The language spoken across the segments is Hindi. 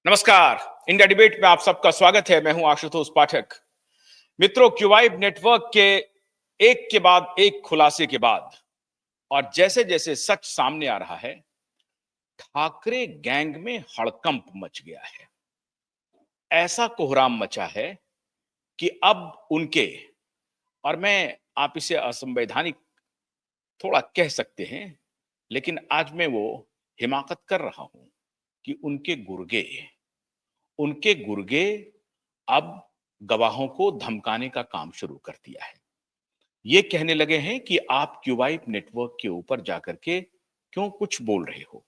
नमस्कार। इंडिया डिबेट में आप सबका स्वागत है। मैं हूं आशुतोष पाठक। मित्रों, क्यूवाइब नेटवर्क के एक के बाद एक खुलासे के बाद और जैसे जैसे सच सामने आ रहा है, ठाकरे गैंग में हड़कंप मच गया है। ऐसा कोहराम मचा है कि अब उनके, और मैं आप इसे असंवैधानिक थोड़ा कह सकते हैं, लेकिन आज मैं वो हिमाकत कर रहा हूं कि उनके गुर्गे अब गवाहों को धमकाने का काम शुरू कर दिया है। ये कहने लगे हैं कि आप क्यूबाइब नेटवर्क के ऊपर जाकर के क्यों कुछ बोल रहे हो।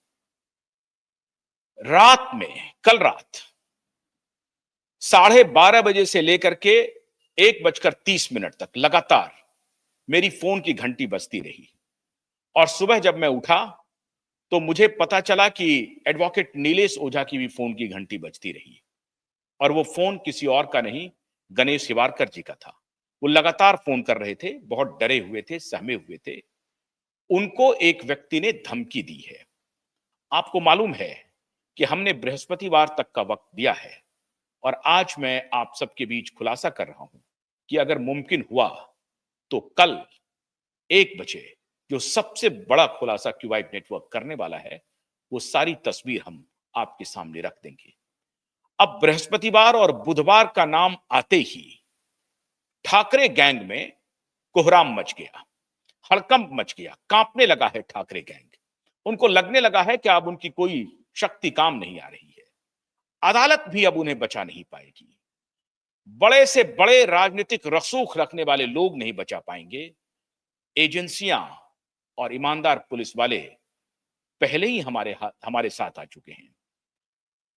रात में, कल रात 12:30 से लेकर के 1:30 तक लगातार मेरी फोन की घंटी बजती रही और सुबह जब मैं उठा तो मुझे पता चला कि एडवोकेट नीलेश ओझा की भी फोन की घंटी बजती रही और वो फोन किसी और का नहीं, गणेश हिवारकर जी का था। वो लगातार फोन कर रहे थे, बहुत डरे हुए थे, सहमे हुए थे। उनको एक व्यक्ति ने धमकी दी है। आपको मालूम है कि हमने बृहस्पतिवार तक का वक्त दिया है और आज मैं आप सबके बीच खुलासा कर रहा हूं कि अगर मुमकिन हुआ तो कल 1 बजे जो सबसे बड़ा खुलासा क्यूबाइब नेटवर्क करने वाला है, वो सारी तस्वीर हम आपके सामने रख देंगे। अब बृहस्पतिवार और बुधवार का नाम आते ही ठाकरे गैंग में कोहराम मच गया, हड़कंप मच गया, कांपने लगा है ठाकरे गैंग। उनको लगने लगा है कि अब उनकी कोई शक्ति काम नहीं आ रही है। अदालत भी अब उन्हें बचा नहीं पाएगी। बड़े से बड़े राजनीतिक रसूख रखने वाले लोग नहीं बचा पाएंगे। एजेंसियां और ईमानदार पुलिस वाले पहले ही हमारे साथ आ चुके हैं।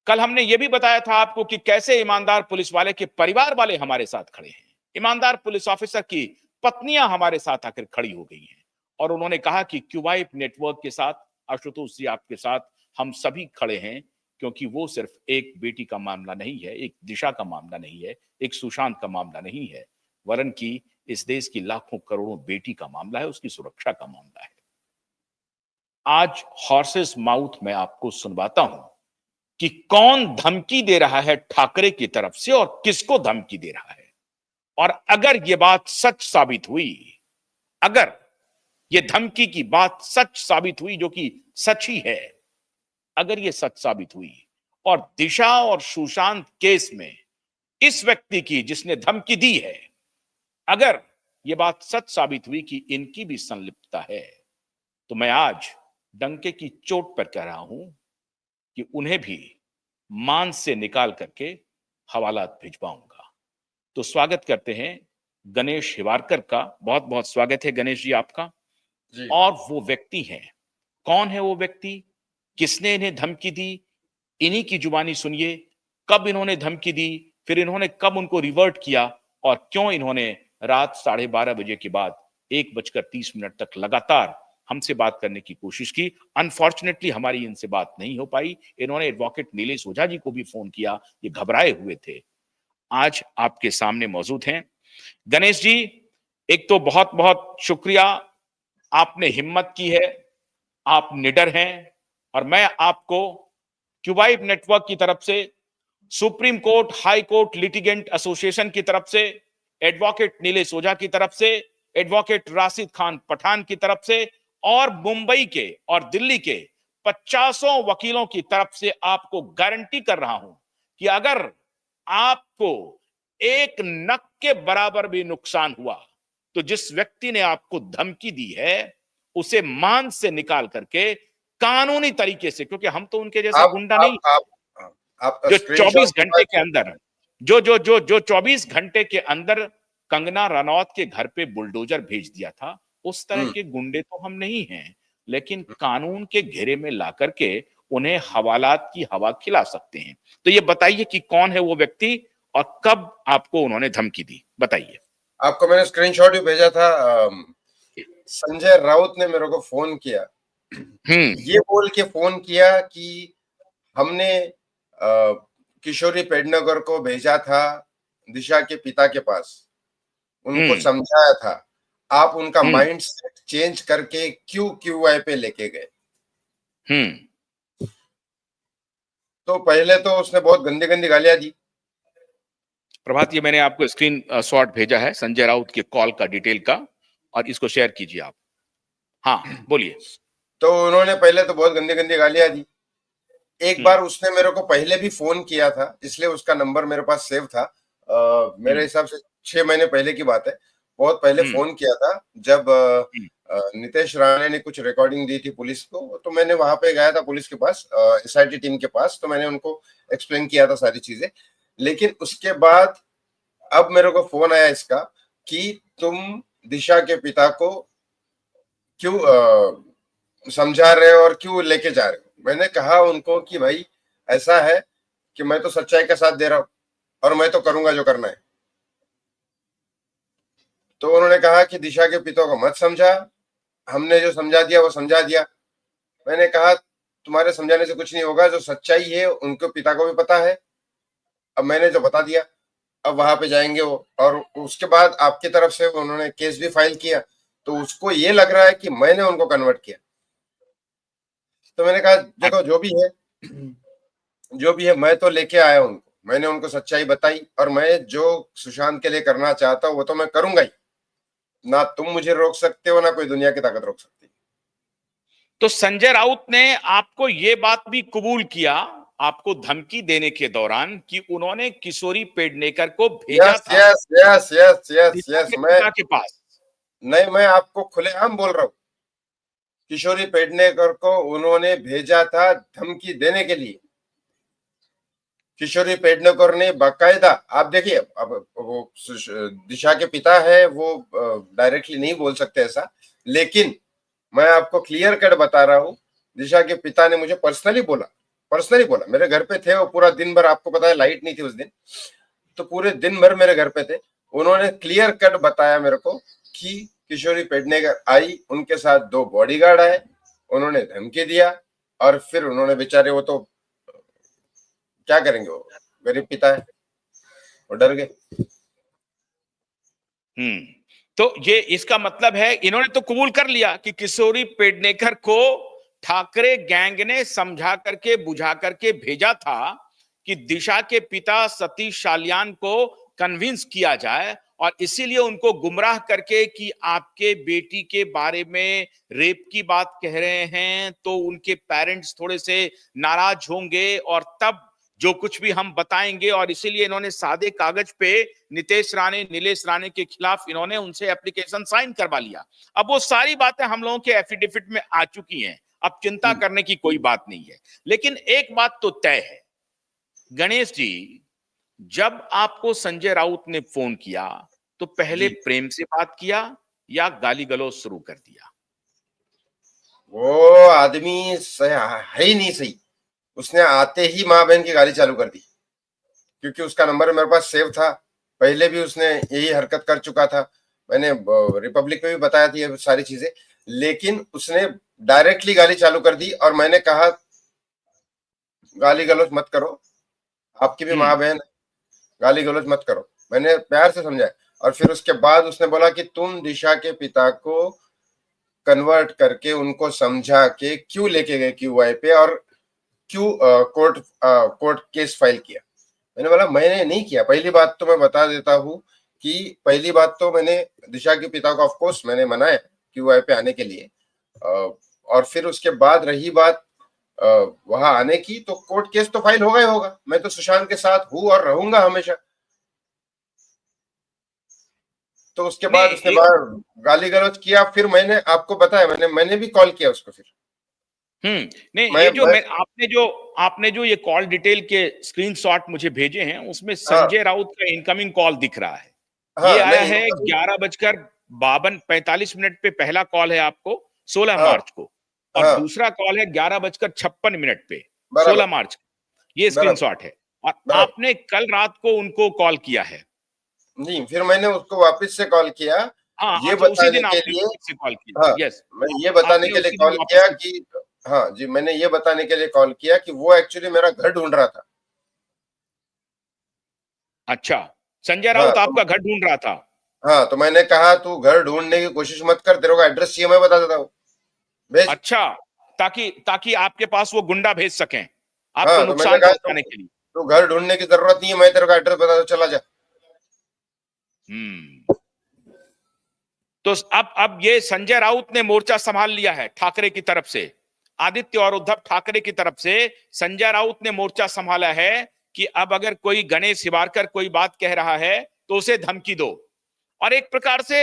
कल हमने यह भी बताया था आपको कि कैसे ईमानदार पुलिस वाले के परिवार वाले हमारे साथ खड़े हैं। ईमानदार पुलिस ऑफिसर की पत्नियां हमारे साथ आकर खड़ी हो गई हैं और उन्होंने कहा कि क्यूबाइब नेटवर्क के साथ, आशुतोष जी आपके साथ हम सभी खड़े हैं, क्योंकि वो सिर्फ एक बेटी का मामला नहीं है, एक दिशा का मामला नहीं है, एक सुशांत का मामला नहीं है, वरन की इस देश की लाखों करोड़ों बेटी का मामला है, उसकी सुरक्षा का मामला है। आज हॉर्सेस माउथ में आपको सुनवाता हूं कि कौन धमकी दे रहा है ठाकरे की तरफ से और किसको धमकी दे रहा है। और अगर यह बात सच साबित हुई, अगर यह धमकी की बात सच साबित हुई, जो कि सच ही है, अगर यह सच साबित हुई और दिशा और सुशांत केस में इस व्यक्ति की जिसने धमकी दी है, अगर यह बात सच साबित हुई कि इनकी भी संलिप्तता है, तो मैं आज डंके की चोट पर कह रहा हूं कि उन्हें भी मान से निकाल करके हवालात भिजवाऊंगा। तो स्वागत करते हैं गणेश हिवारकर का। बहुत बहुत स्वागत है गणेश जी आपका। जी। और वो व्यक्ति है, कौन है वो व्यक्ति, किसने इन्हें धमकी दी, इन्हीं की जुबानी सुनिए। कब इन्होंने धमकी दी, फिर इन्होंने कब उनको रिवर्ट किया और क्यों इन्होंने रात 12:30 के बाद 1:30 तक लगातार हमसे बात करने की कोशिश की। अनफॉर्चुनेटली हमारी इनसे बात नहीं हो पाई। इन्होंने एडवोकेट नीलेश ओझा जी को भी फोन किया, ये घबराए हुए थे। आज आपके सामने मौजूद हैं गणेश जी। एक तो बहुत बहुत शुक्रिया, आपने हिम्मत की है, आप निडर हैं और मैं आपको क्यूबाइब नेटवर्क की तरफ से, supreme court, high court litigant association की तरफ से, एडवोकेट नीलेश ओझा की तरफ से, एडवोकेट राशिद खान पठान की तरफ से और मुंबई के और दिल्ली के 50 वकीलों की तरफ से आपको गारंटी कर रहा हूं कि अगर आपको एक नक के बराबर भी नुकसान हुआ तो जिस व्यक्ति ने आपको धमकी दी है उसे मान से निकाल करके कानूनी तरीके से, क्योंकि हम तो उनके जैसा आप गुंडा नहीं, आप आप हाँ, आपका जो स्क्रीनशॉट 24 के घंटे बाद के अंदर, जो 24 घंटे के अंदर कंगना रनौत के घर पे बुलडोजर भेज दिया था, उस तरह हुँ, के गुंडे तो हम नहीं हैं। लेकिन कानून के घेरे में ला करके उन्हें हवालात की हवा खिला सकते हैं। तो ये बताइए कि कौन है वो व्यक्ति और कब आपको उन्होंने धमकी दी, बताइए। आपको मैंने स्क्रीनशॉट भी भेजा था। संजय राउत ने मेरे को फ़ोन किया। हम्म। ये बोल के फ़ोन किया कि हमने किशोरी पेडनेकर को भेजा था दिशा के पिता के पास, उनको हम्म। समझाया था। आप उनका हम्म। माइंडसेट चेंज करके क्यों क्यूआई पे लेके गए? हम्म। तो पहले तो उसने बहुत गंदी गंदी गालियां दी। प्रभात, ये मैंने आपको स्क्रीन शॉट भेजा है संजय राउत के कॉल का, डिटेल का, और इसको शेयर कीजिए आप। हाँ बोलिए। तो उन्होंने पहले तो बहुत गंदी गंदी गालियां दी। एक हम्म। बार उसने मेरे को पहले भी फोन किया था, इसलिए उसका नंबर मेरे पास सेव था। मेरे हम्म। हिसाब से 6 महीने पहले की बात है। बहुत पहले हम्म। फोन किया था जब हम्म। नितेश राणे ने कुछ रिकॉर्डिंग दी थी पुलिस को, तो मैंने वहां पे गया था पुलिस के पास, एसआईटी टीम के पास, तो मैंने उनको एक्सप्लेन किया था सारी चीजें। लेकिन उसके बाद अब मेरे को फोन आया इसका कि तुम दिशा के पिता को क्यों समझा रहे हो और क्यों लेके जा रहे हो। मैंने कहा उनको कि भाई ऐसा है कि मैं तो सच्चाई का साथ दे रहा हूं और मैं तो करूंगा जो करना है। तो उन्होंने कहा कि दिशा के पिता को मत समझा, हमने जो समझा दिया वो समझा दिया। मैंने कहा तुम्हारे समझाने से कुछ नहीं होगा, जो सच्चाई है उनके पिता को भी पता है। अब मैंने जो बता दिया, अब वहां पे जाएंगे वो, और उसके बाद आपकी तरफ से उन्होंने केस भी फाइल किया, तो उसको ये लग रहा है कि मैंने उनको कन्वर्ट किया। तो मैंने कहा देखो जो भी है, जो भी है, मैं तो लेके आया उनको, मैंने उनको सच्चाई बताई, और मैं जो सुशांत के लिए करना चाहता हूँ वो तो मैं करूंगा ही। ना तुम मुझे रोक सकते हो, ना कोई दुनिया की ताकत रोक सकती। तो संजय राउत ने आपको ये बात भी कबूल किया, आपको धमकी देने के दौरान, कि उन्होंने किशोरी पेडनेकर को भेजा यस था यस यस यस यस दिशा यस के मैं पिता के पास। नहीं, मैं आपको खुलेआम बोल रहा हूँ। किशोरी पेडनेकर को उन्होंने भेजा था धमकी देने के लिए। किशोरी पेडनेकर ने बाकायदा, आप देखिए, अब वो दिशा के पिता है, वो डायरेक्टली नहीं बोल सकते ऐसा, लेकिन मैं आपको क्लियर कट बता रहा हूँ। दिशा के पिता ने मुझे पर्सनली बोला, मेरे घर पे थे वो पूरा दिन भर, आपको पता है लाइट नहीं थी उस दिन, तो पूरे दिन भर मेरे घर पे थे। उन्होंने क्लियर कट बताया मेरे को कि किशोरी पेडनेकर आई, उनके साथ 2 बॉडीगार्ड आए, उन्होंने धमकी दिया, और फिर उन्होंने, बेचारे वो तो क्या करेंगे, वो गरीब पिता है, वो डर गए। तो ये इसका मतलब है इन्होंने तो कबूल कर लिया कि किशोरी पेडनेकर को ठाकरे गैंग ने समझा करके बुझा करके भेजा था कि दिशा के पिता सतीश साल्यान को कन्विंस किया जाए, और इसीलिए उनको गुमराह करके कि आपके बेटी के बारे में रेप की बात कह रहे हैं तो उनके पेरेंट्स थोड़े से नाराज होंगे, और तब जो कुछ भी हम बताएंगे, और इसीलिए इन्होंने सादे कागज पे नीलेश राणे के खिलाफ इन्होंने उनसे एप्लीकेशन साइन करवा लिया। अब वो सारी बातें हम लोगों के एफिडेविट में आ चुकी हैं, अब चिंता करने की कोई बात नहीं है। लेकिन एक बात तो तय है गणेश जी, जब आपको संजय राउत ने फोन किया तो पहले जी, प्रेम से बात किया या गाली गलौज शुरू कर दिया? वो आदमी है ही नहीं सही। उसने आते ही माँ बहन की गाली चालू कर दी, क्योंकि उसका नंबर मेरे पास सेव था। पहले भी उसने यही हरकत कर चुका था, मैंने रिपब्लिक में भी बताया थी ये सारी चीजें। लेकिन उसने डायरेक्टली गाली चालू कर दी, और मैंने कहा गाली गलौज मत करो, आपकी भी माँ हम्म। बहन है, गाली गलौज मत करो। मैंने प्यार से समझाया, और फिर उसके बाद उसने बोला कि तुम दिशा के पिता को कन्वर्ट करके उनको समझा के क्यों लेके गए क्यूआई पे, और क्यों कोर्ट केस फाइल किया। मैंने बोला मैंने नहीं किया। पहली बात तो मैं बता देता हूँ कि पहली बात तो मैंने दिशा के पिता को ऑफ कोर्स मैंने मनाया क्यूआई पे आने के लिए, और फिर उसके बाद रही बात वहां आने की, तो कोर्ट केस तो फाइल होगा ही होगा। मैं तो सुशांत के साथ हूँ और रहूंगा हमेशा। तो उसके नहीं बाद उसने एक बाहर गाली गलौज किया, फिर मैंने आपको बताया, मैंने भी कॉल किया उसको फिर। नहीं, मैं ये जो मैं मैं आपने जो ये कॉल डिटेल के स्क्रीनशॉट मुझे भेजे हैं उसमें हाँ संजय राउत का इनकमिंग कॉल दिख रहा है। ये हाँ आया नहीं है इनका 11:45 पे पहला कॉल है आपको, 16 हाँ मार्च को, और हाँ दूसरा कॉल है 11:56 पे, 16 बराबर मार्च को। ये बराबर स्क्रीनशॉट है, और बराबर। आपने कल रात को उनको कॉल किया है। नहीं, फिर मैंने उसको वापस से कॉल किया, हाँ, ये अच्छा, उसी बताने दिन के आपने लिए। वापस से कॉल हाँ, किया। यस, मैं ये बताने आपने के लिए उसी दिन कॉल वापस किया से। कि, हाँ जी, मैंने ये बताने के लिए कॉल किया कि वो एक्चुअली मेरा घर ढूंढ रहा था। अच्छा, संजय हाँ राउत तो आपका घर ढूंढ रहा था? हाँ, तो मैंने कहा तू घर ढूंढने की कोशिश मत कर, तेरे को एड्रेस चाहिए मैं बता देता हूँ, भेज। अच्छा, ताकि ताकि आपके पास वो गुंडा भेज सकें। आपको हाँ, तो मैंने नुकसान कहा पहुंचाने के लिए। तो घर ढूंढने की जरूरत नहीं है, मैं तेरे को एड्रेस बता दूं, चला जा। हम्म। तो अब ये संजय राउत ने मोर्चा संभाल लिया है ठाकरे की तरफ से, आदित्य और उद्धव ठाकरे की तरफ से संजय राउत ने मोर्चा संभाला है कि अब अगर कोई गणेश शिवारकर कोई बात कह रहा है तो उसे धमकी दो। और एक प्रकार से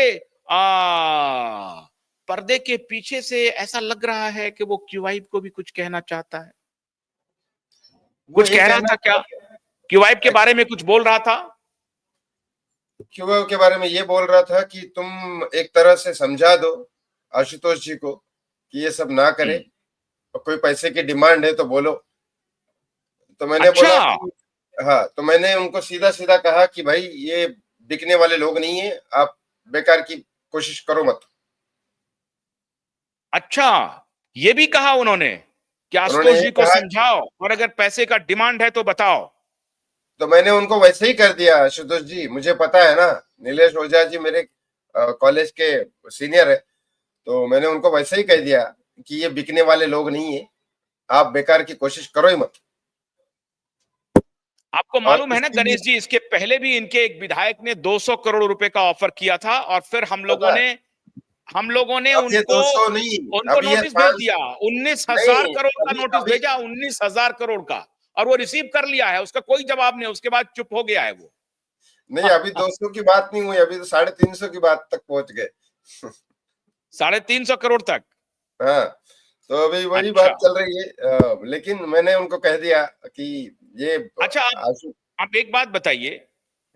पर्दे के पीछे से ऐसा लग रहा है कि वो क्यूआईब को भी कुछ कहना चाहता है। वो कुछ ये कह रहा कहना था क्या? क्यूआईब के बारे में कुछ बोल रहा था? क्यूबा के बारे में ये बोल रहा था कि तुम एक तरह से समझा दो आशुतोष जी को कि ये सब ना करे, हम्म। और कोई पैसे की डिमांड है तो बोलो। तो मैंने अच्छा। बोला कि हाँ, तो मैंने उनको सीधा सीधा कहा कि भाई ये बिकने वाले लोग नहीं है, आप बेकार की कोशिश करो मत। अच्छा, ये भी कहा उन्होंने कि उन्होंने आशुतोष ये जी को कहा, समझाओ और अगर पैसे का डिमांड है तो बताओ। तो मैंने उनको वैसे ही कर दिया, आशुतोष जी मुझे पता है ना, नीलेश ओझा जी मेरे कॉलेज के सीनियर है, तो मैंने उनको वैसे ही कह दिया कि ये बिकने वाले लोग नहीं है, आप बेकार की कोशिश करो ही मत। आपको और मालूम है ना इसीलिए गणेश जी, इसके पहले भी इनके एक विधायक ने 200 करोड़ रुपए का ऑफर किया था और फिर पता है, हम लोगों ने अब ये उनको 200 नहीं, उनको अब ये नोटिस भेज 500 दिया। 19,000 नहीं, करोड़ का अभी नोटिस अभी भेजा, 19,000 करोड़ का। और वो रिसीव कर लिया है, उसका कोई जवाब नहीं, उसके बाद चुप हो गया है वो। नहीं, अभी 200 की बात नहीं हुई, अभी तो 350 की बात तक पहुंच गए। 350 करोड़ तक। हाँ, तो अभी वही अच्छा। बात चल रही है, लेकिन मैंने उनको कह दिया कि ये अच्छा, आशु आप एक बात बताइए,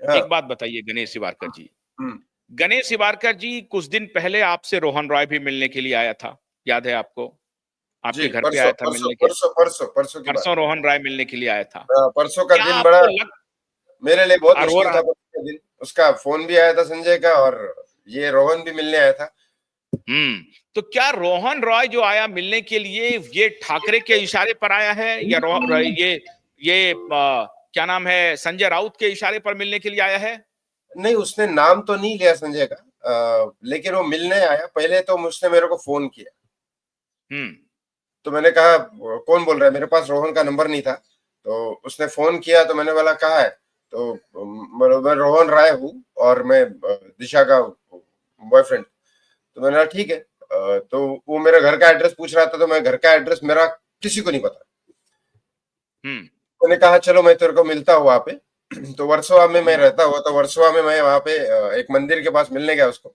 हाँ, एक बात बताइए गणेश शिवारकर जी। हम्म, गणेश शिवारकर जी कुछ दिन पहले आपसे रोहन रॉय भी मिलने के लिए आया था, याद है आपको? जी, आपके घर पे परसों आया था परसों मिलने के लिए। परसों परसों परसों की बात। परसों रोहन रॉय मिलने के लिए आया था। परसों का क्या दिन बड़ा आपको लग मेरे लिए बहुत और मुश्किल था, परसों का दिन। उसका फोन भी आया था संजय का, और ये रोहन भी मिलने आया था। हम्म। तो क्या रोहन रॉय जो आया मिलने के लिए ये ठाकरे के इशारे पर आया है, या ये क्या नाम है, संजय राउत के इशारे पर मिलने के लिए आया है? नहीं, उसने नाम तो नहीं लिया संजय का, लेकिन वो मिलने आया। पहले तो उसने मेरे को फोन किया, हम्म। तो मैंने कहा कौन बोल रहा है, मेरे पास रोहन का नंबर नहीं था। तो उसने फोन किया, तो मैंने बोला कहा है, तो मैं रोहन राय हूँ, और मैं दिशा का बॉयफ्रेंड। तो मैंने कहा ठीक है। तो वो मेरे घर का एड्रेस पूछ रहा था, तो मैं घर का एड्रेस मेरा किसी को नहीं पता। हम्म। मैंने कहा चलो मैं तेरे को मिलता हूँ वहां पे। तो वर्सोवा में मैं हम्म। रहता हुआ, तो वर्सोवा में मैं वहां पे एक मंदिर के पास मिलने गया उसको,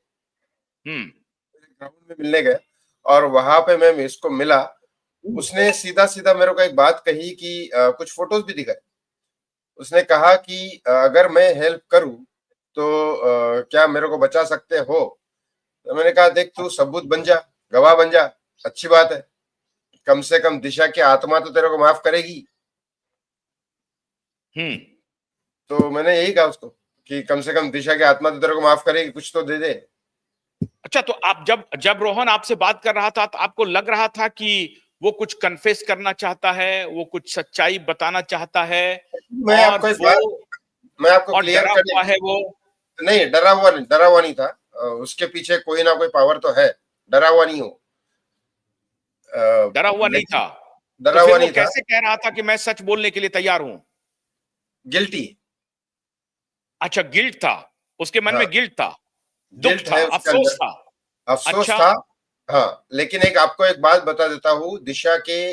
हम्म। ग्राउंड में मिलने गया, और वहां पे मैं इसको मिला। उसने सीधा सीधा मेरे को एक बात कही कि कुछ फोटोज भी दिखाए। उसने कहा कि अगर मैं हेल्प करूं तो क्या मेरे को बचा सकते हो। तो मैंने कहा देख, तू सबूत बन जा, गवाह बन जा, अच्छी बात है, कम से कम दिशा की आत्मा तो तेरे को माफ करेगी। हम्म। तो मैंने यही कहा उसको कि कम से कम दिशा की आत्मा तो तेरे को माफ करेगी, कुछ तो दे दे। अच्छा, तो आप जब जब रोहन आपसे बात कर रहा था तो आपको लग रहा था कि वो कुछ कन्फेस करना चाहता है, वो कुछ सच्चाई बताना चाहता है, मैं और आपको एक वो बात मैं आपको और क्लियर डरा कर, हुआ है वो? नहीं, डरा हुआ नहीं था। उसके पीछे कोई ना कोई पावर तो है, डरा हुआ नहीं हो। डरा हुआ नहीं लेकिन था? तो डरा फिर हुआ वो नहीं था, कैसे कह रहा था कि मैं सच बोलने के लिए तैयार हूं? गिल्टी। अच्छा, गिल्ट था, उसके मन हाँ, में गिल्ट था, दुख गिल्ट था, है उसके अफसोस अंदर, था। अफसोस अच्छा। था। हाँ, लेकिन एक आपको एक बात बता देता हूँ, दिशा के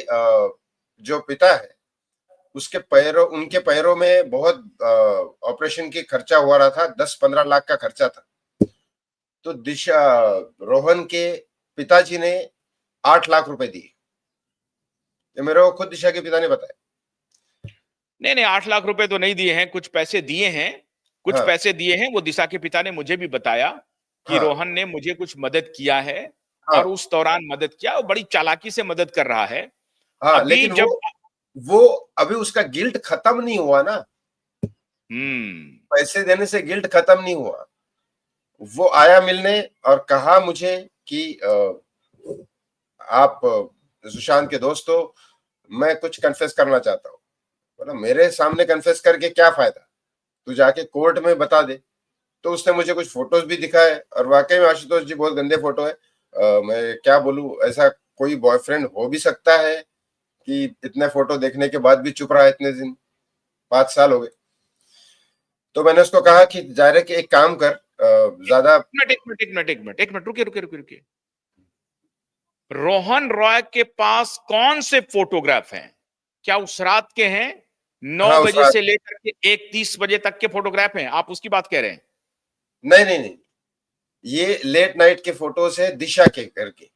जो पिता है, उसके पैरों उनके पैरों में बहुत ऑपरेशन की खर्चा हुआ रहा था, 10-15 लाख का खर्चा था। तो दिशा रोहन के पिताजी ने 8 लाख रुपए दिए, ये मेरे को खुद दिशा के पिता ने बताया। नहीं नहीं, 8 लाख रुपए तो नहीं दिए हैं, कुछ पैसे दिए हैं। कुछ हाँ, पैसे दिए हैं, वो दिशा के पिता ने मुझे भी बताया कि हाँ, रोहन ने मुझे कुछ मदद किया है। हाँ, और उस दौरान मदद किया, वो बड़ी चालाकी से मदद कर रहा है। हाँ, अभी लेकिन जब वो अभी उसका गिल्ट खत्म नहीं हुआ ना, हम्म। पैसे देने से गिल्ट खत्म नहीं हुआ। वो आया मिलने और कहा मुझे कि आप सुशांत के दोस्त हो, मैं कुछ कन्फेस करना चाहता हूँ। बोला मेरे सामने कन्फेस करके क्या फायदा, तू जाके कोर्ट में बता दे। तो उसने मुझे कुछ फोटोज भी दिखाए, और वाकई में आशुतोष जी बहुत गंदे फोटो है। मैं क्या बोलूं, ऐसा कोई बॉयफ्रेंड हो भी सकता है कि इतने फोटो देखने के बाद भी चुप रहा इतने दिन, 5 साल हो गए। तो मैंने उसको कहा कि जायरे कि एक काम कर, ज्यादा एक मिनट रुकिए। रोहन रॉय के पास कौन से फोटोग्राफ हैं? क्या उस रात के हैं? 9 हाँ उस बजे रात, से लेकर के 1:30 बजे तक के फोटोग्राफ हैं? आप उसकी बात कह रहे हैं? नहीं नहीं नहीं, ये लेट नाइट के फोटोज है दिशा के करके।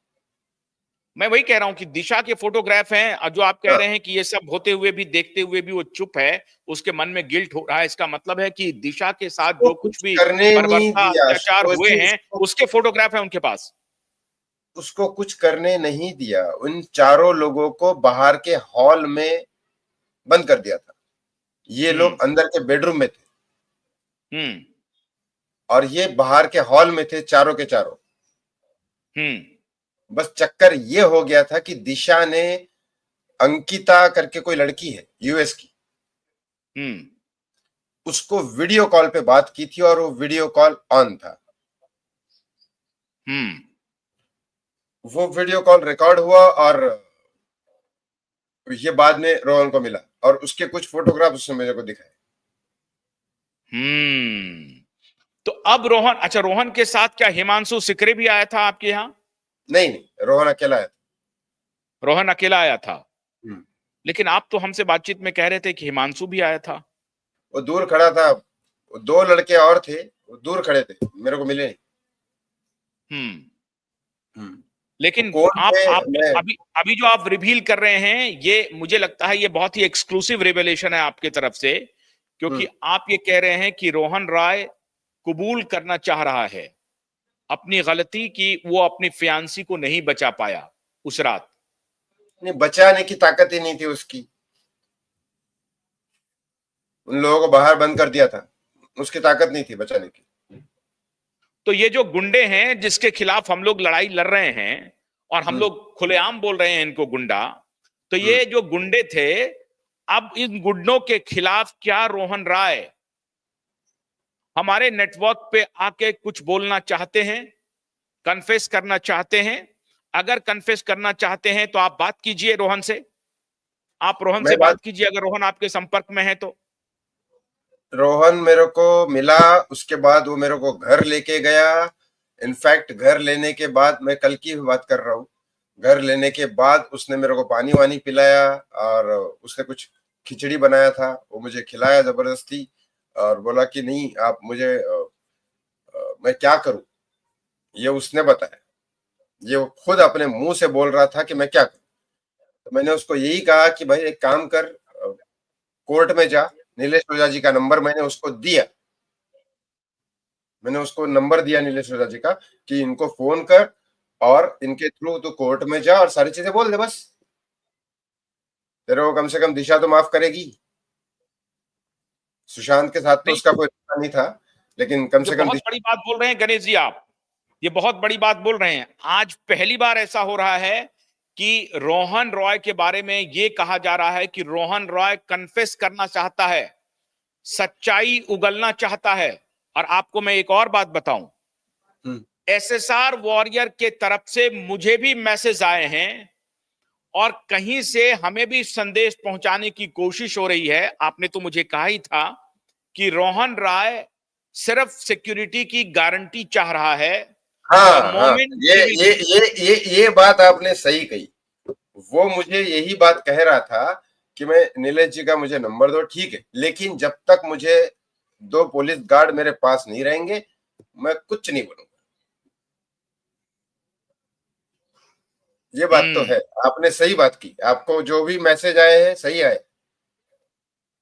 मैं वही कह रहा हूं कि दिशा के फोटोग्राफ हैं, और जो आप कह रहे हैं कि ये सब होते हुए भी, देखते हुए भी वो चुप है, उसके मन में गिल्ट हो रहा है, इसका मतलब है कि दिशा के साथ उसको जो कुछ कुछ भी करने नहीं बर्बरता, दिया अत्याचार सुबोध हुए जी, हैं, उसके फोटोग्राफ हैं उनके पास। उसको कुछ करने नहीं दिया। उन चारों लोगों को बाहर के हॉल में बंद कर दिया था। ये हम्म। लोग अंदर के बेडरूम में थे हम्म। और ये बाहर के हॉल में थे, चारों के चारों। हम्म। बस चक्कर ये हो गया था कि दिशा ने अंकिता करके कोई लड़की है यूएस की, हम्म। उसको वीडियो कॉल पे बात की थी और वो वीडियो कॉल ऑन था। हम्म। वो वीडियो कॉल रिकॉर्ड हुआ और ये बाद में रोहन को मिला और उसके कुछ फोटोग्राफ उसने मेरे को दिखाए। हम्म। तो अब रोहन, अच्छा, रोहन के साथ क्या हिमांशु सिकरे भी आया था आपके यहाँ? नहीं नहीं, रोहन अकेला है। रोहन अकेला आया था, हम्म। लेकिन आप तो हमसे बातचीत में कह रहे थे कि हिमांशु भी आया था। वो दूर खड़ा था, वो 2 लड़के और थे, वो दूर खड़े थे, मेरे को मिले नहीं। हम्म। हम्म। वो लेकिन कौन आप थे आपने मैं, अभी अभी जो आप रिवील कर रहे हैं, ये मुझे लगता है ये बहुत ही एक्सक्लूसिव रिवेलेशन है आपके तरफ से, क्योंकि हम्म, आप ये कह रहे हैं कि रोहन राय कबूल करना चाह रहा है अपनी गलती की, वो अपनी फियांसी को नहीं बचा पाया उस रात। नहीं बचाने की ताकत ही नहीं थी उसकी। उन लोगों को बाहर बंद कर दिया था, उसकी ताकत नहीं थी बचाने की। तो ये जो गुंडे हैं जिसके खिलाफ हम लोग लड़ाई लड़ रहे हैं, और हम हम्म। लोग खुलेआम बोल रहे हैं इनको गुंडा, तो हम्म। ये जो गुंडे थे, अब इन गुंडों के खिलाफ क्या रोहन राय हमारे नेटवर्क पे आके कुछ बोलना चाहते हैं, कन्फेस करना चाहते हैं? अगर कन्फेस करना चाहते हैं तो आप बात कीजिए रोहन से, आप रोहन मैं से बात, बात कीजिए अगर रोहन आपके संपर्क में है तो। रोहन मेरे को मिला, उसके बाद वो मेरे को घर लेके गया। इनफैक्ट घर लेने के बाद, मैं कल की बात कर रहा हूँ, घर लेने के बाद उसने मेरे को पानी वानी पिलाया और उसने कुछ खिचड़ी बनाया था, वो मुझे खिलाया जबरदस्ती और बोला कि नहीं आप मुझे मैं क्या करूं, ये उसने बताया। ये वो खुद अपने मुंह से बोल रहा था कि मैं क्या करूं। तो मैंने उसको यही कहा कि भाई एक काम कर, कोर्ट में जा। नीलेश ओझा जी का नंबर मैंने उसको दिया, मैंने उसको नंबर दिया नीलेश ओझा जी का कि इनको फोन कर और इनके थ्रू तो कोर्ट में जा और सारी चीजें बोल दे बस। तेरे को कम से कम दिशा तो माफ करेगी। सुशांत के साथ तो नहीं, उसका कोई रिश्ता नहीं था, लेकिन कम ये से कम बहुत दिशा। बड़ी बात बोल रहे हैं गणेश जी आप, ये बहुत बड़ी बात बोल रहे हैं। आज पहली बार ऐसा हो रहा है कि रोहन रॉय के बारे में ये कहा जा रहा है कि रोहन रॉय कन्फेस करना चाहता है, सच्चाई उगलना चाहता है। और आपको मैं एक और बात बताऊं, हम्म। एसएसआर वॉरियर के तरफ से मुझे भी मैसेज आए हैं, और कहीं से हमें भी संदेश पहुंचाने की कोशिश हो रही है। आपने तो मुझे कहा ही था कि रोहन राय सिर्फ सिक्योरिटी की गारंटी चाह रहा है। द हाँ हाँ, मोमेंट ये ही विल, ये ये ये बात आपने सही कही। वो मुझे यही बात कह रहा था कि मैं नीलेश जी का मुझे नंबर दो, ठीक है, लेकिन जब तक मुझे 2 पुलिस गार्ड मेरे पास नहीं रहेंगे मैं कुछ नहीं बोलूंगा। ये बात तो है, आपने सही बात की, आपको जो भी मैसेज आए हैं सही आए।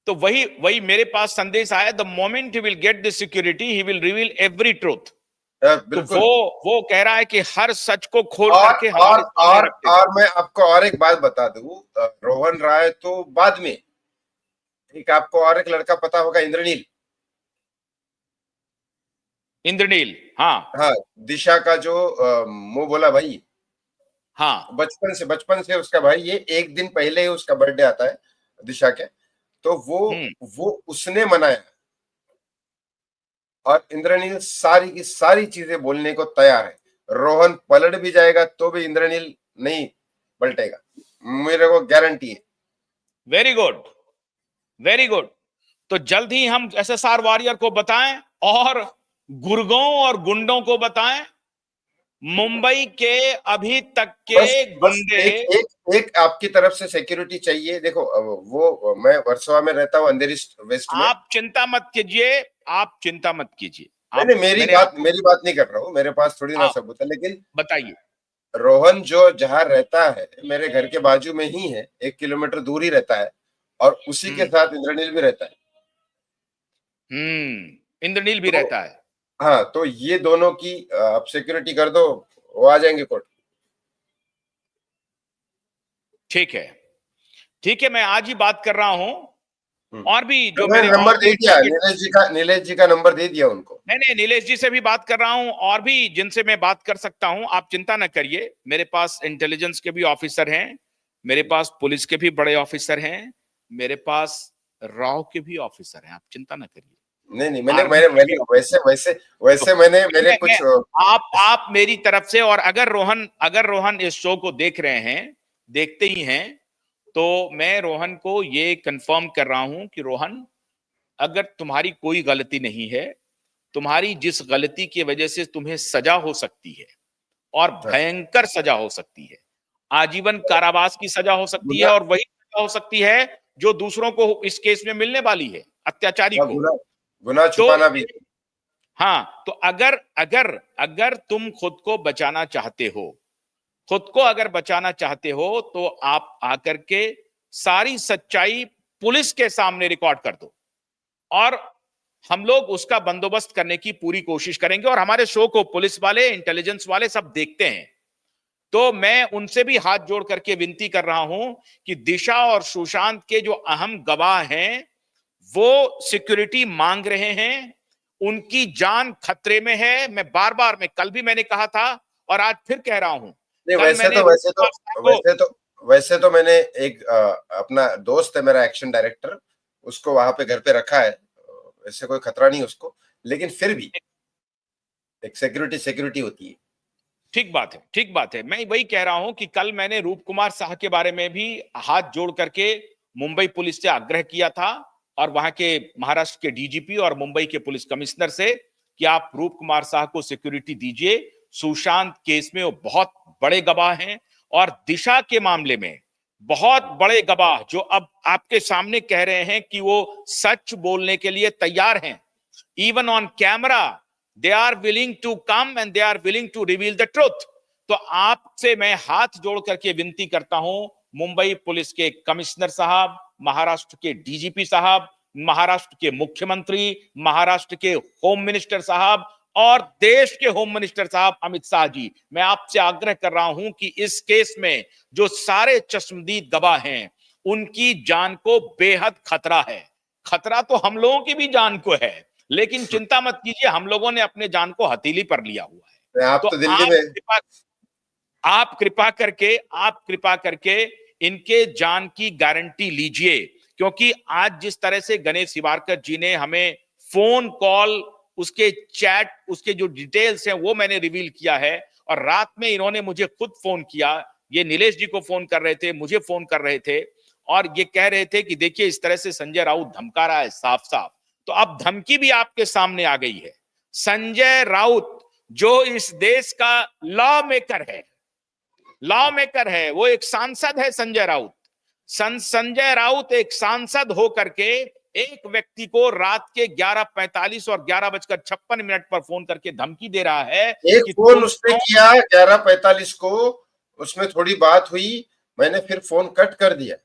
तो वही वही मेरे पास संदेश आया, the moment he will get the security he will reveal every truth. तो वो बिल्कुल। वो कह रहा है कि हर सच को खोल और करके और हमारे सामने और रखेगा। और मैं आपको और एक बात बता दूं, रोहन राय तो बाद में, एक आपको और एक लड़का पता होगा, इंद्रनील। इंद्रनील, हाँ। हाँ, दिशा का जो मुंह बोला भाई, हाँ। बचपन से उसका भाई, ये एक दिन पहले ही उसका बर्थडे आता है दिशा के। तो हम्म। वो उसने मनाया और इंद्रनील सारी की सारी चीजें बोलने को तैयार है। रोहन पलट भी जाएगा तो भी इंद्रनील नहीं पलटेगा। मेरे को गारंटी है। Very good, very good. तो जल्द ही हम एसएसआर वॉरियर को बताएं और गुरगांव और गुंडों को बताएं, मुंबई के अभी तक के बस बस गुंडे। एक आपकी तरफ से सिक्योरिटी चाहिए। देखो वो मैं वर्सोवा में रहता हूँ, अंधेरी वेस्ट में। आप चिंता मत कीजिए, आप चिंता मत कीजिए। नहीं आप नहीं, मेरी मेरे बात हाथों, मेरी बात नहीं कर रहा हूँ, मेरे पास थोड़ी ना आप सबूत है, लेकिन बताइए। रोहन जो जहाँ रहता है मेरे घर के बाजू में ही है, 1 किलोमीटर दूर ही रहता है, और उसी के हम्म, साथ इंद्रनील भी रहता है। इंद्रनील भी तो रहता है। हाँ, तो ये दोनों की आप सिक्योरिटी कर दो, वो आ जाएंगे कोर्ट। ठीक है, ठीक है, मैं आज ही बात कर रहा हूं। और भी तो जो मैंने मेरे नंबर दे ऑपरेटर दिया, के, नीलेश जी का नंबर दे दिया उनको। नहीं नहीं, नीलेश जी से भी बात कर रहा हूं, और भी जिनसे मैं बात कर सकता हूं, आप चिंता न करिए। मेरे पास इंटेलिजेंस के भी ऑफिसर हैं, मेरे पास पुलिस के भी बड़े ऑफिसर हैं, मेरे पास रॉ के भी ऑफिसर हैं, आप चिंता न करिए। नहीं नहीं, मैंने आर्मी मैंने के मैंने भी ऑफिसर। वैसे वैसे तो वैसे मैंने मेरे मैं कुछ आप मेरी तरफ से, और अगर रोहन इस शो को देख रहे हैं, देखते ही हैं, तो मैं रोहन को ये कंफर्म कर रहा हूं कि रोहन, अगर तुम्हारी कोई गलती नहीं है, तुम्हारी जिस गलती की वजह से तुम्हें सजा हो सकती है, और भयंकर सजा हो सकती है, आजीवन कारावास की सजा हो सकती है, गुना और वही सजा हो सकती है जो दूसरों को इस केस में मिलने वाली है, अत्याचारी को। गुना गुना तो छुपाना भी। हाँ, तो अगर अगर अगर तुम खुद को बचाना चाहते हो, खुद को अगर बचाना चाहते हो, तो आप आकर के सारी सच्चाई पुलिस के सामने रिकॉर्ड कर दो, और हम लोग उसका बंदोबस्त करने की पूरी कोशिश करेंगे। और हमारे शो को पुलिस वाले, इंटेलिजेंस वाले सब देखते हैं, तो मैं उनसे भी हाथ जोड़ करके विनती कर रहा हूं कि दिशा और सुशांत के जो अहम गवाह हैं, वो सिक्योरिटी मांग रहे हैं, उनकी जान खतरे में है। मैं बार बार, मैं कल भी मैंने कहा था, और आज फिर कह रहा हूं, नहीं, कल वैसे मैंने तो रूप वैसे तो कुमार साहब को, वैसे तो वैसे तो मैंने एक अपना दोस्त है मेरा, एक्शन डायरेक्टर, उसको वहां पे घर पे रखा है। वैसे कोई खतरा नहीं उसको, लेकिन फिर भी एक सिक्योरिटी सिक्योरिटी होती है। ठीक बात है, ठीक बात है, मैं वही कह रहा हूं कि कल मैंने रूप कुमार साह के बारे में भी हाथ जोड़ करके मुंबई पुलिस से आग्रह किया था, और वहां के महाराष्ट्र के डीजीपी और मुंबई के पुलिस कमिश्नर से, कि आप रूप कुमार साह को सिक्योरिटी दीजिए। सुशांत केस में वो बहुत बड़े गवाह हैं, और दिशा के मामले में बहुत बड़े गवाह, जो अब आपके सामने कह रहे हैं कि वो सच बोलने के लिए तैयार हैं, even on camera they are willing to come and they are willing to reveal the truth। तो आपसे मैं हाथ जोड़ करके विनती करता हूं, मुंबई पुलिस के कमिश्नर साहब, महाराष्ट्र के डीजीपी साहब, महाराष्ट्र के मुख्यमंत्री, महाराष्ट्र के होम मिनिस्टर साहब, और देश के होम मिनिस्टर साहब अमित शाह जी, मैं आपसे आग्रह कर रहा हूं कि इस केस में जो सारे चश्मदीद गवाह हैं, उनकी जान को बेहद खतरा है। खतरा तो हम लोगों की भी जान को है, लेकिन चिंता मत कीजिए, हम लोगों ने अपने जान को हथेली पर लिया हुआ है। आप तो तो दिल्ली में। आप कृपा करके इनके जान की गारंटी लीजिए, क्योंकि आज जिस तरह से गणेश हिवारकर जी ने हमें फोन कॉल, उसके चैट, उसके जो डिटेल्स हैं वो मैंने रिवील किया है, और रात में इन्होंने मुझे खुद फोन किया, ये नीलेश जी को फोन कर रहे थे, मुझे फोन कर रहे थे, और ये कह रहे थे कि देखिए इस तरह से संजय राउत धमका रहा है साफ साफ। तो अब धमकी भी आपके सामने आ गई है। संजय राउत, जो इस देश का लॉ मेकर है, लॉ मेकर है, वो एक सांसद है संजय राउत। संजय राउत एक सांसद हो करके एक व्यक्ति को रात के 11:45 और 11:56 पर फोन करके धमकी दे रहा है एक कि फोन तुम उसने तो, किया 11:45 को, उसमें थोड़ी बात हुई, मैंने फिर फोन कट कर दिया,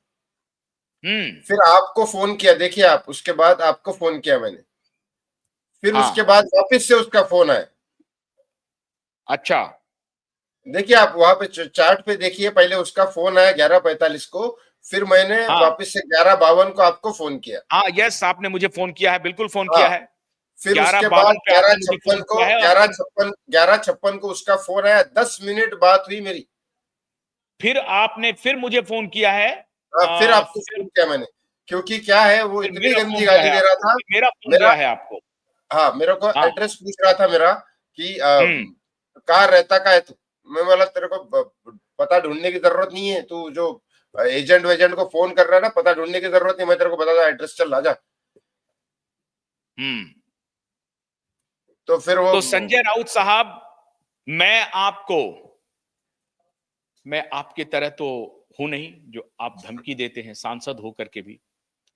फिर आपको फोन किया। देखिए आप, उसके बाद आपको फोन किया मैंने, फिर उसके हाँ, बाद वापस से उसका फोन आया। अच्छा, देखिए आप वहां पे चार्ट पे देखिए, पहले उसका फोन आया 11:45 को, फिर मैंने हाँ, वापस से 11:52 को आपको फोन किया। हाँ, यस, आपने मुझे फोन किया है, बिल्कुल फोन हाँ, किया है। फिर ग्यारह उसके बाद बावन पे ग्यारह आपने मुझे छप्पन फोन को किया है, और ग्यारह फिर छप्पन 11:56 को उसका फोन आया, 10 मिनट बात हुई मेरी। आपने फिर मुझे फोन किया है। हाँ, फिर आपको फिर फोन किया मैंने, क्योंकि क्या है, वो फिर इतनी मेरा गंदी फोन गया गाली है दे रहा आपको, था। फिर मेरा फोन मेरा गया है आपको। हाँ, मेरे को हाँ, एड्रेस पूछ रहा था मेरा कि हम्म, कहाँ रहता का है तू। मैं बोला तेरे को पता ढूंढने की जरूरत नहीं है, तू जो एजेंट वेजेंट को फोन कर रहा है ना, पता ढूंढने की जरूरत नहीं, मैं तेरे को बता दूं एड्रेस, चल राजा। तो फिर वो तो संजय राउत साहब, मैं आपको, मैं आपके तरह तो हूं नहीं जो आप धमकी देते हैं, सांसद होकर के भी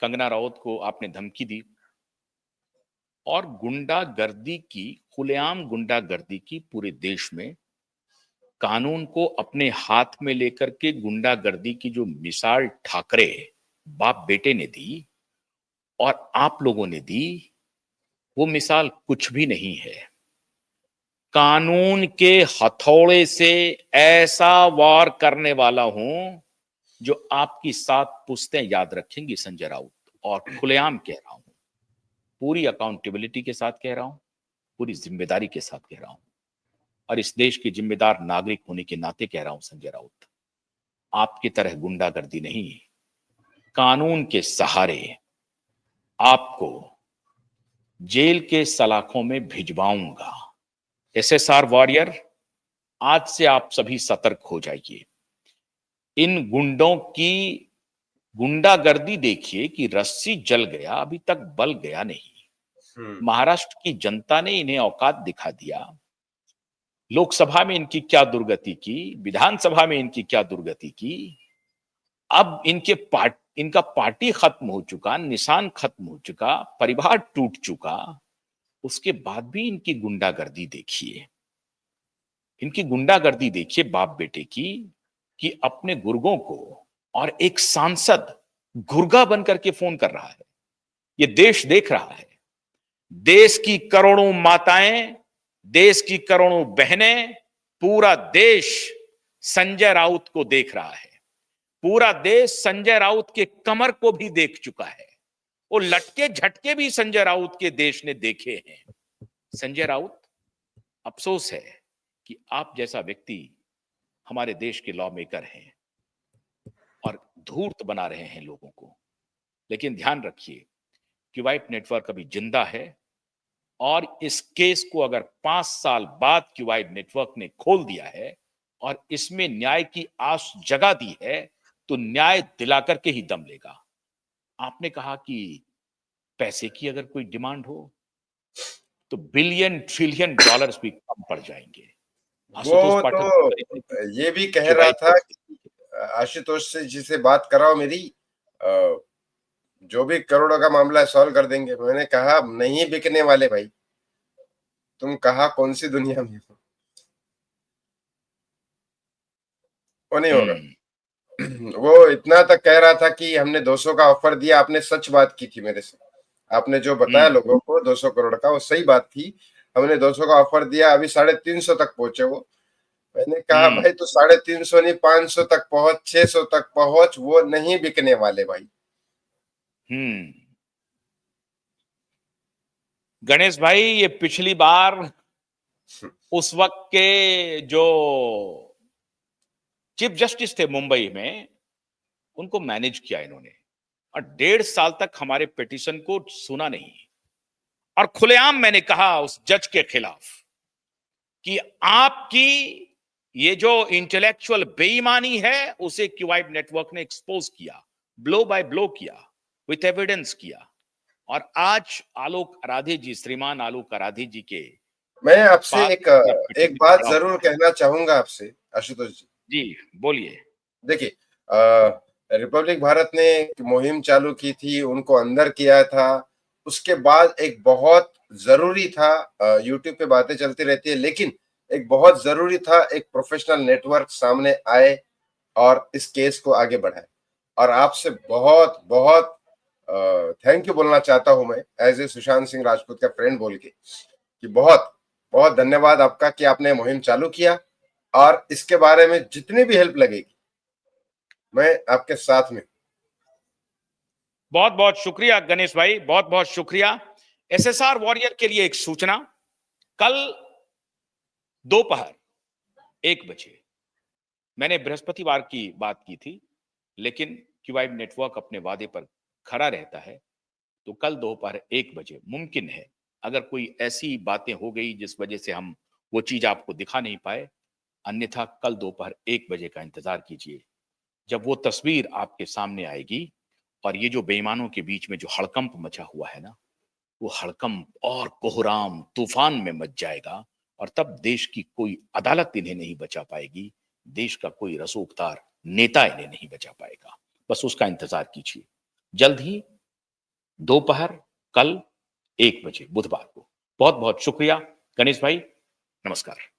कंगना राउत को आपने धमकी दी, और गुंडागर्दी की, खुलेआम गुंडागर्दी की पूरे देश में, कानून को अपने हाथ में लेकर के गुंडागर्दी की जो मिसाल ठाकरे बाप बेटे ने दी और आप लोगों ने दी, वो मिसाल कुछ भी नहीं है। कानून के हथौड़े से ऐसा वार करने वाला हूं जो आपकी 7 पुश्तें याद रखेंगी संजय राउत, और खुलेआम कह रहा हूं, पूरी अकाउंटेबिलिटी के साथ कह रहा हूं, पूरी जिम्मेदारी के साथ कह रहा हूं, और इस देश के जिम्मेदार नागरिक होने के नाते कह रहा हूं संजय राउत, आपकी तरह गुंडागर्दी नहीं, कानून के सहारे आपको जेल के सलाखों में भिजवाऊंगा। एसएसआर वॉरियर, आज से आप सभी सतर्क हो जाइए। इन गुंडों की गुंडागर्दी देखिए कि रस्सी जल गया, अभी तक बल गया नहीं। महाराष्ट्र की जनता ने इन्हें औकात दिखा दिया। लोकसभा में इनकी क्या दुर्गति की, विधानसभा में इनकी क्या दुर्गति की। अब इनका पार्टी खत्म हो चुका, निशान खत्म हो चुका, परिवार टूट चुका, उसके बाद भी इनकी गुंडागर्दी देखिए, इनकी गुंडागर्दी देखिए बाप बेटे की, कि अपने गुर्गों को, और एक सांसद गुर्गा बन करके फोन कर रहा है। ये देश देख रहा है, देश की करोड़ों माताएं, देश की करोड़ों बहनें, पूरा देश संजय राउत को देख रहा है। पूरा देश संजय राउत के कमर को भी देख चुका है, वो लटके झटके भी संजय राउत के देश ने देखे हैं। संजय राउत, अफसोस है कि आप जैसा व्यक्ति हमारे देश के लॉ मेकर हैं और धूर्त बना रहे हैं लोगों को, लेकिन ध्यान रखिए क्यूवाइट नेटवर्क अभी जिंदा है, और इस केस को अगर 5 साल बाद क्यूवाइट नेटवर्क ने खोल दिया है और इसमें न्याय की आस जगा दी है, तो न्याय दिला करके ही दम लेगा। आपने कहा कि पैसे की अगर कोई डिमांड हो तो बिलियन ट्रिलियन डॉलर्स भी कम पड़ जाएंगे। आशुतोष वो पाठक तो ये भी कह रहा था, आशुतोष से जिसे बात कराओ मेरी, जो भी करोड़ों का मामला है सॉल्व कर देंगे। मैंने कहा नहीं बिकने वाले भाई, तुम कहा कौन सी दुनिया में हो, वो नहीं होगा। वो इतना तक कह रहा था कि हमने 200 का ऑफर दिया, आपने सच बात की थी मेरे से, आपने जो बताया लोगों को 200 करोड़ का, वो सही बात थी। हमने 200 का ऑफर दिया, अभी 350 तक पहुंचे वो। मैंने कहा भाई तो 350 नहीं, 500 तक पहुंच, 600 तक पहुंच, वो नहीं बिकने वाले भाई। गणेश भाई, ये पिछली बार उस वक्त के जो चीफ जस्टिस थे मुंबई में, उनको मैनेज किया इन्होंने, और 1.5 साल तक हमारे पिटीशन को सुना नहीं। और खुलेआम मैंने कहा उस जज के खिलाफ कि आपकी ये जो इंटेलेक्चुअल बेईमानी है, उसे क्यूवाइट नेटवर्क ने एक्सपोज किया, ब्लो बाय ब्लो किया, विथ एविडेंस किया। और आज आलोक आराधे जी, श्रीमान आलोक आराधे जी के मैं आपसे पास एक बात जरूर कहना चाहूंगा आपसे आशुतोष जी। जी बोलिए। देखिए, रिपब्लिक भारत ने एक मुहिम चालू की थी, उनको अंदर किया था, उसके बाद एक बहुत जरूरी था, यूट्यूब पे बातें चलती रहती है, लेकिन एक बहुत जरूरी था एक प्रोफेशनल नेटवर्क सामने आए और इस केस को आगे बढ़ाए। और आपसे बहुत बहुत थैंक यू बोलना चाहता हूं मैं, एज ए सुशांत सिंह राजपूत का फ्रेंड बोल के, कि बहुत बहुत धन्यवाद आपका कि आपने मुहिम चालू किया, और इसके बारे में जितनी भी हेल्प लगेगी मैं आपके साथ में। बहुत बहुत शुक्रिया गणेश भाई, बहुत बहुत शुक्रिया। एसएसआर वॉरियर के लिए एक सूचना, कल दोपहर 1 बजे, मैंने बृहस्पतिवार की बात की थी, लेकिन क्यूवाइट नेटवर्क अपने वादे पर खड़ा रहता है, तो कल दोपहर 1 बजे मुमकिन है, अगर कोई ऐसी बातें हो गई जिस वजह से हम वो चीज आपको दिखा नहीं पाए, अन्यथा कल दोपहर 1 बजे का इंतजार कीजिए, जब वो तस्वीर आपके सामने आएगी और ये जो बेईमानों के बीच में जो हड़कंप मचा हुआ है ना, वो हड़कंप और कोहराम तूफान में मच जाएगा और तब देश की कोई अदालत इन्हें नहीं बचा पाएगी, देश का कोई रसूखदार नेता इन्हें नहीं बचा पाएगा। बस उसका इंतजार कीजिए। जल्द ही दोपहर कल 1 बजे बुधवार को। बहुत-बहुत शुक्रिया गणेश भाई, नमस्कार।